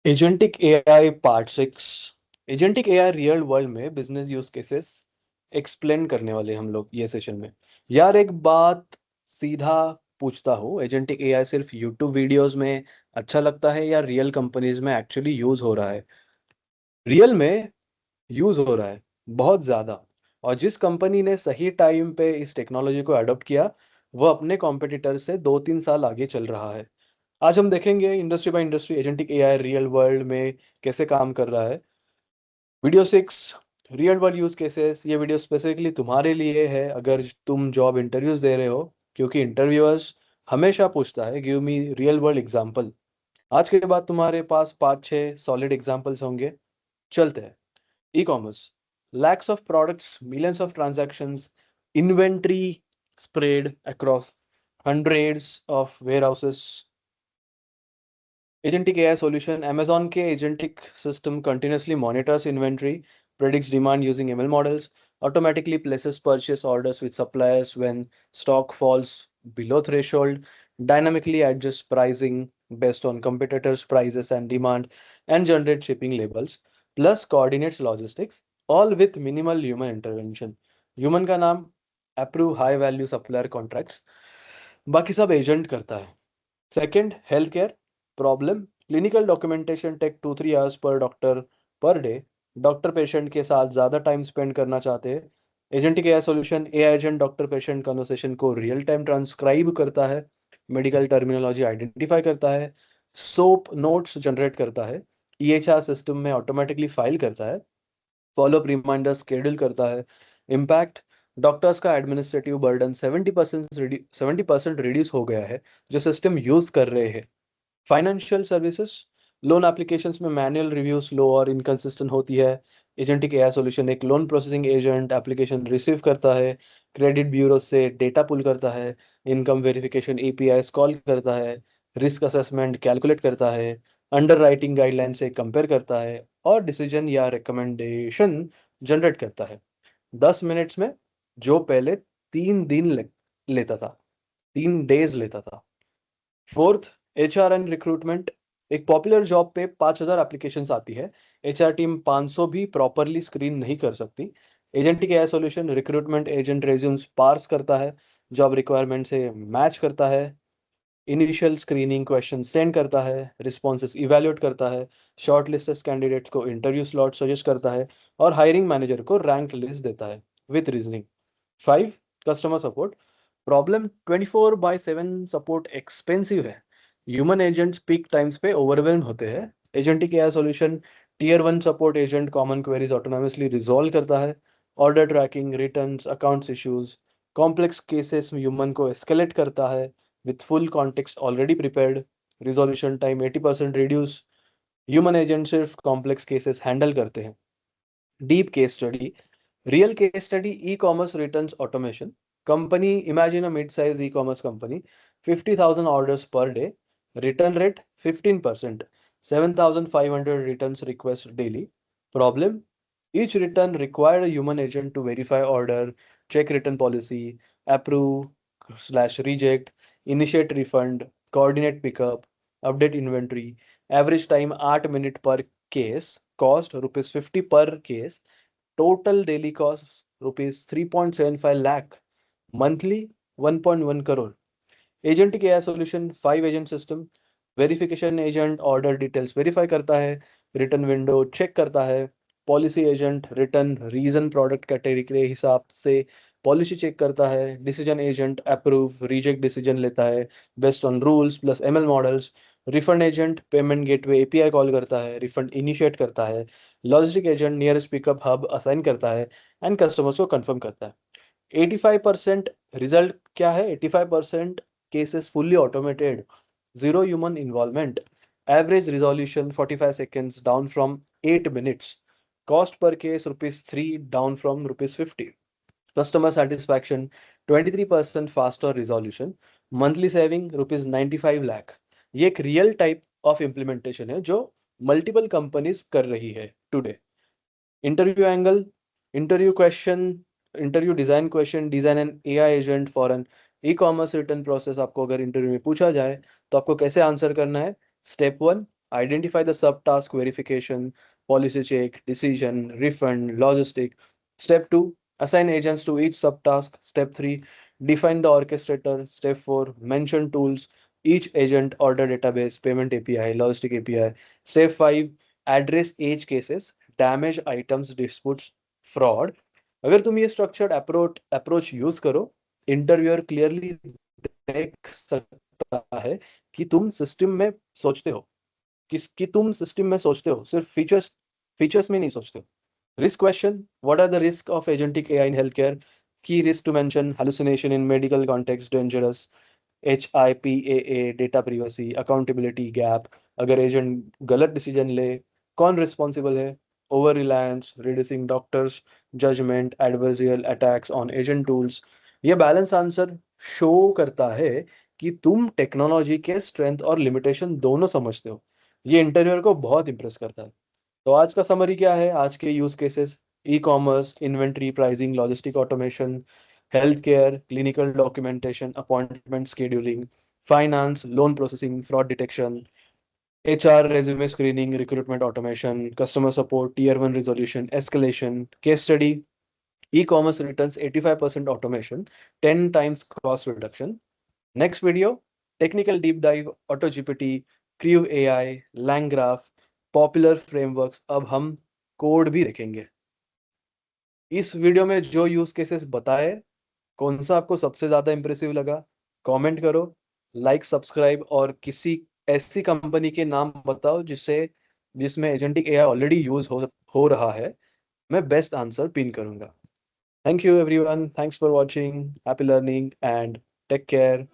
Agentic AI part 6। Agentic AI real world में business use cases explain करने वाले हम लोग ये सेशन में। यार एक बात सीधा पूछता हूँ, एजेंटिक एआई सिर्फ यूट्यूब वीडियोस में अच्छा लगता है या रियल कंपनीज में एक्चुअली यूज हो रहा है? रियल में यूज हो रहा है, बहुत ज़्यादा। और जिस कंपनी ने सही टाइम पे इस टेक्नोलॉजी को अडॉप्ट किया, वो अपने कॉम्पिटिटर से 2-3 साल आगे चल रहा है। आज हम देखेंगे industry by industry agentic AI real world में कैसे काम कर रहा है। Video 6, real world use cases. ये वीडियो स्पेसिफिकली तुम्हारे लिए है अगर तुम जॉब इंटरव्यूज दे रहे हो, क्योंकि इंटरव्यूअर्स हमेशा पूछता है give me real world example. आज के बाद तुम्हारे पास 5-6 सॉलिड एग्जांपल्स होंगे। चलते हैं। E commerce, lakhs of products, millions of transactions, inventory spread across hundreds of warehouses। Agentic AI solution, Amazon के agentic system continuously monitors inventory, predicts demand using ML models, automatically places purchase orders with suppliers when stock falls below threshold, dynamically adjusts pricing based on competitors' prices and demand, and generates shipping labels, plus coordinates logistics, all with minimal human intervention। Human का नाम approve high value supplier contracts, बाकी सब agent करता है। Second, health care problem, clinical documentation take 2-3 hours per doctor per day. Doctor patient के साथ ज़्यादा time spend करना चाहते हैं। Agentic AI solution, AI agent doctor patient conversation को रियल टाइम ट्रांसक्राइब करता है, मेडिकल टर्मिनोलॉजी आइडेंटिफाई करता है, सोप नोट्स जनरेट करता है, ईएचआर सिस्टम में ऑटोमेटिकली फाइल करता है, फॉलोअप रिमाइंडर शेड्यूल करता है। इम्पैक्ट, डॉक्टर्स का एडमिनिस्ट्रेटिव बर्डन 70% रिड्यूस हो गया है जो सिस्टम यूज कर रहे हैं। फाइनेंशियल सर्विसेज, लोन एप्लीकेशंस में मैनुअल रिव्यू स्लो और इनकंसिस्टेंट होती है। एजेंटिक एआई सॉल्यूशन एक loan processing agent application receive करता है, क्रेडिट ब्यूरो से डेटा पुल करता है, इनकम वेरिफिकेशन एपीआई कॉल करता है, रिस्क असेसमेंट कैलकुलेट करता है, अंडर राइटिंग गाइडलाइन से कंपेयर करता है और डिसीजन या रिकमेंडेशन जनरेट करता है 10 मिनट्स में, जो पहले 3 दिन लेता था, 3 डेज लेता था। Fourth, HR and recruitment. एक पॉपुलर जॉब पे 5,000 एप्लीकेशंस आती है, एचआर टीम 500 भी प्रॉपरली स्क्रीन नहीं कर सकती। Agentic AI solution recruitment agent resumes parse करता है, जॉब रिक्वायरमेंट से मैच करता है, इनिशियल स्क्रीनिंग क्वेश्चन सेंड करता है, रिस्पॉन्सेस इवैल्यूएट करता है, शॉर्ट लिस्टेड कैंडिडेट्स को इंटरव्यू स्लॉट सजेस्ट करता है और हायरिंग मैनेजर को रैंक लिस्ट देता है with reasoning. 5, customer support problem, 24/7 support expensive है। ह्यूमन एजेंट्स पीक टाइम्स पे ओवरवेल्म होते हैं। Agentic AI solution tier 1 support agent common queries autonomously resolve करता है, order tracking, returns, accounts issues, complex cases human को escalate करता है with full context already prepared, resolution time 80% reduce। Human agent सिर्फ complex cases handle करते हैं। Deep case study, real case study, e commerce returns automation. Company, imagine a mid size e commerce company, 50,000 orders per day, return rate 15%, 7,500 returns request daily. Problem, each return required a human agent to verify order, check return policy, approve/reject, initiate refund, coordinate pickup, update inventory। Average time 8 minute per case, cost rupees 50 per case, total daily cost rupees 3.75 lakh, monthly 1.1 crore। Agentic AI solution 5 agent system, verification agent order details verify करता है, return window check करता है, policy agent return reason product category के हिसाब से policy check करता है, decision agent approve reject decision लेता है based on rules plus ML models, refund agent payment gateway API call करता है, रिफंड इनिशिएट करता है, logistic agent nearest pickup hub assign करता है एंड कस्टमर्स को कंफर्म करता है। 85% रिजल्ट क्या है? 85% cases fully automated, zero human involvement, average resolution 45 seconds down from 8 minutes, cost per case rupees 3 down from rupees 50, customer satisfaction 23% faster resolution, monthly saving rupees 95 lakh। ये एक real type of implementation है जो multiple companies कर रही है today. Interview angle, interview question, interview design question, design an AI agent for an e commerce return process. आपको अगर interview में पूछा जाए तो आपको कैसे आंसर करना है? Step 1, Identify the subtask verification, policy check, decision, refund, logistic. Step 2, assign agents to each subtask. Step 3, define the orchestrator. Step 4, mention tools, each agent, order database, payment API, logistic API. Step 5, address edge cases, damage items, disputes, fraud. अगर तुम ये structured approach use करो, interviewer clearly देख सकता है कि तुम system में सोचते हो, कि तुम सिस्टम में सोचते हो, सिर्फ फीचर्स में नहीं सोचते हो। Risk question, what are the risk of agentic AI in health care? Key risk to mention, hallucination in medical context dangerous, HIPAA data privacy, accountability gap, अगर एजेंट गलत डिसीजन ले कौन रिस्पॉन्सिबल है, over reliance, reducing doctors judgment, adversarial attacks on agent tools. ये balance answer show करता है कि तुम टेक्नोलॉजी के स्ट्रेंथ और लिमिटेशन दोनों समझते हो। ये इंटरव्यूअर को बहुत इंप्रेस करता है। तो आज का समरी क्या है? आज के use cases: e commerce, inventory, pricing, logistic automation; health care, clinical documentation, appointment scheduling; finance, loan processing, fraud detection; HR, resume screening, recruitment automation; customer support, tier 1 resolution, escalation; case study, e-commerce returns 85% automation, 10 times cost reduction. Next video, technical deep dive, AutoGPT, Creo AI, LangGraph, popular frameworks. अब हम code भी देखेंगे। इस video में जो use cases बताए, कौन सा आपको सबसे ज्यादा इंप्रेसिव लगा? कमेंट करो, लाइक, सब्सक्राइब, और किसी ऐसी कंपनी के नाम बताओ जिसमें एजेंटिक एआई ऑलरेडी यूज हो रहा है। मैं बेस्ट आंसर पिन करूंगा। Thank you everyone, thanks for watching, happy learning and take care.